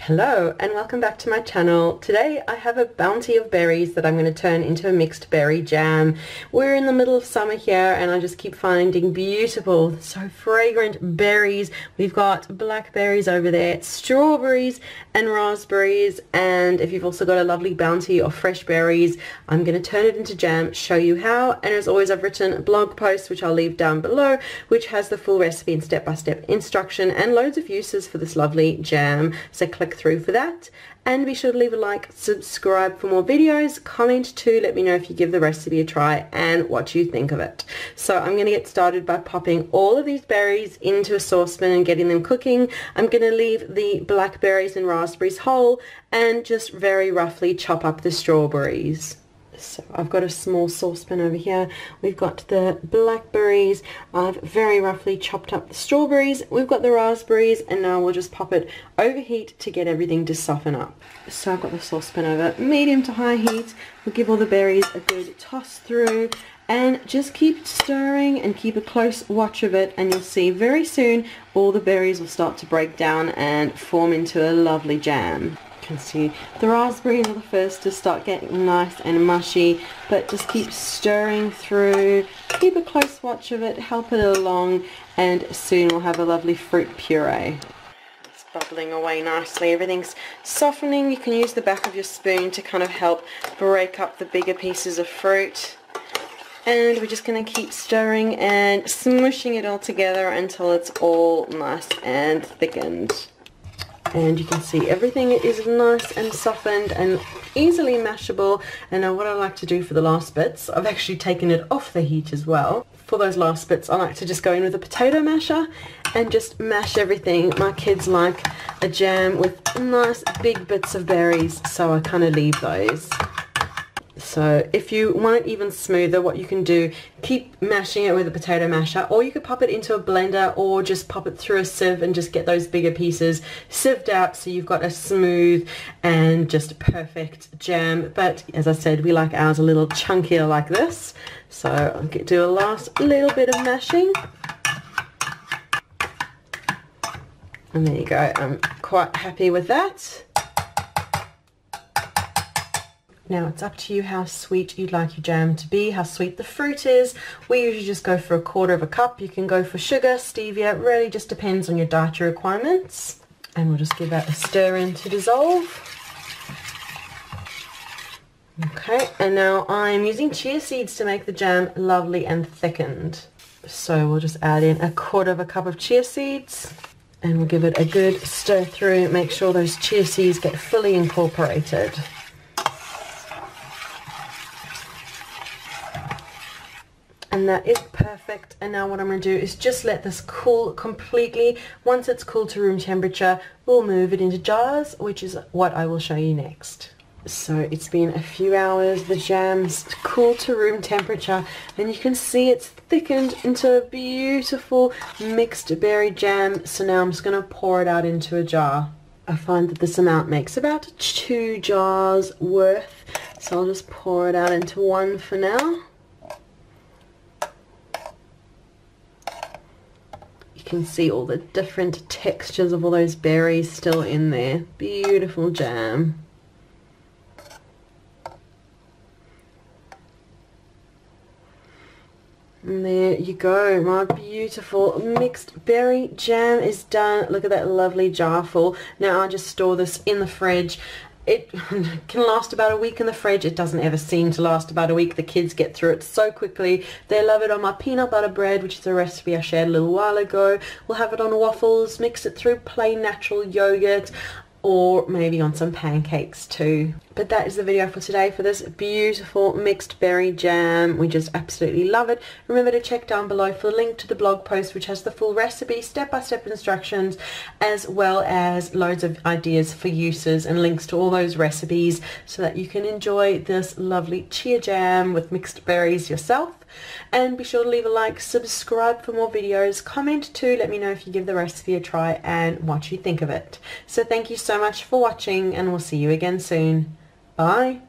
Hello and welcome back to my channel. Today I have a bounty of berries that I'm going to turn into a mixed berry jam. We're in the middle of summer here and I just keep finding beautiful, so fragrant berries. We've got blackberries over there, strawberries and raspberries, and if you've also got a lovely bounty of fresh berries, I'm going to turn it into jam, show you how, and as always I've written a blog post which I'll leave down below which has the full recipe and step-by-step instruction and loads of uses for this lovely jam, so click through for that. And be sure to leave a like, subscribe for more videos, comment too, let me know if you give the recipe a try and what you think of it. So I'm going to get started by popping all of these berries into a saucepan and getting them cooking. I'm going to leave the blackberries and raspberries whole and just very roughly chop up the strawberries. So I've got a small saucepan over here. We've got the blackberries. I've very roughly chopped up the strawberries. We've got the raspberries, and now we'll just pop it over heat to get everything to soften up. So I've got the saucepan over medium to high heat. We'll give all the berries a good toss through and just keep stirring and keep a close watch of it, and you'll see very soon all the berries will start to break down and form into a lovely jam. Can see the raspberries are the first to start getting nice and mushy, but just keep stirring through, keep a close watch of it, help it along, and soon we'll have a lovely fruit puree. It's bubbling away nicely, everything's softening. You can use the back of your spoon to kind of help break up the bigger pieces of fruit, and we're just going to keep stirring and smushing it all together until it's all nice and thickened. And you can see everything is nice and softened and easily mashable. And now what I like to do for the last bits, I've actually taken it off the heat as well. For those last bits I like to just go in with a potato masher and just mash everything. My kids like a jam with nice big bits of berries, so I kind of leave those. So if you want it even smoother, what you can do, keep mashing it with a potato masher, or you could pop it into a blender or just pop it through a sieve and just get those bigger pieces sieved out so you've got a smooth and just perfect jam. But as I said, we like ours a little chunkier like this. So I'll do a last little bit of mashing. And there you go, I'm quite happy with that. Now it's up to you how sweet you'd like your jam to be, how sweet the fruit is. We usually just go for 1/4 cup. You can go for sugar, stevia, it really just depends on your dietary requirements. And we'll just give that a stir in to dissolve. Okay, and now I'm using chia seeds to make the jam lovely and thickened. So we'll just add in 1/4 cup of chia seeds and we'll give it a good stir through, make sure those chia seeds get fully incorporated. And that is perfect. And now what I'm going to do is just let this cool completely. Once it's cooled to room temperature, we'll move it into jars, which is what I will show you next. So it's been a few hours, the jam's cooled to room temperature, and you can see it's thickened into a beautiful mixed berry jam. So now I'm just going to pour it out into a jar. I find that this amount makes about 2 jars worth, so I'll just pour it out into one for now. You can see all the different textures of all those berries still in there. Beautiful jam. And there you go, my beautiful mixed berry jam is done. Look at that lovely jar full. Now I just store this in the fridge. It can last about a week in the fridge. It doesn't ever seem to last about a week. The kids get through it so quickly. They love it on my peanut butter bread, which is a recipe I shared a little while ago. We'll have it on waffles, mix it through plain natural yogurt, or maybe on some pancakes too. But that is the video for today for this beautiful mixed berry jam. We just absolutely love it. Remember to check down below for the link to the blog post which has the full recipe, step-by-step instructions, as well as loads of ideas for uses and links to all those recipes so that you can enjoy this lovely chia jam with mixed berries yourself. And be sure to leave a like, subscribe for more videos, comment too, let me know if you give the recipe a try and what you think of it. So thank you so much for watching, and we'll see you again soon. Bye.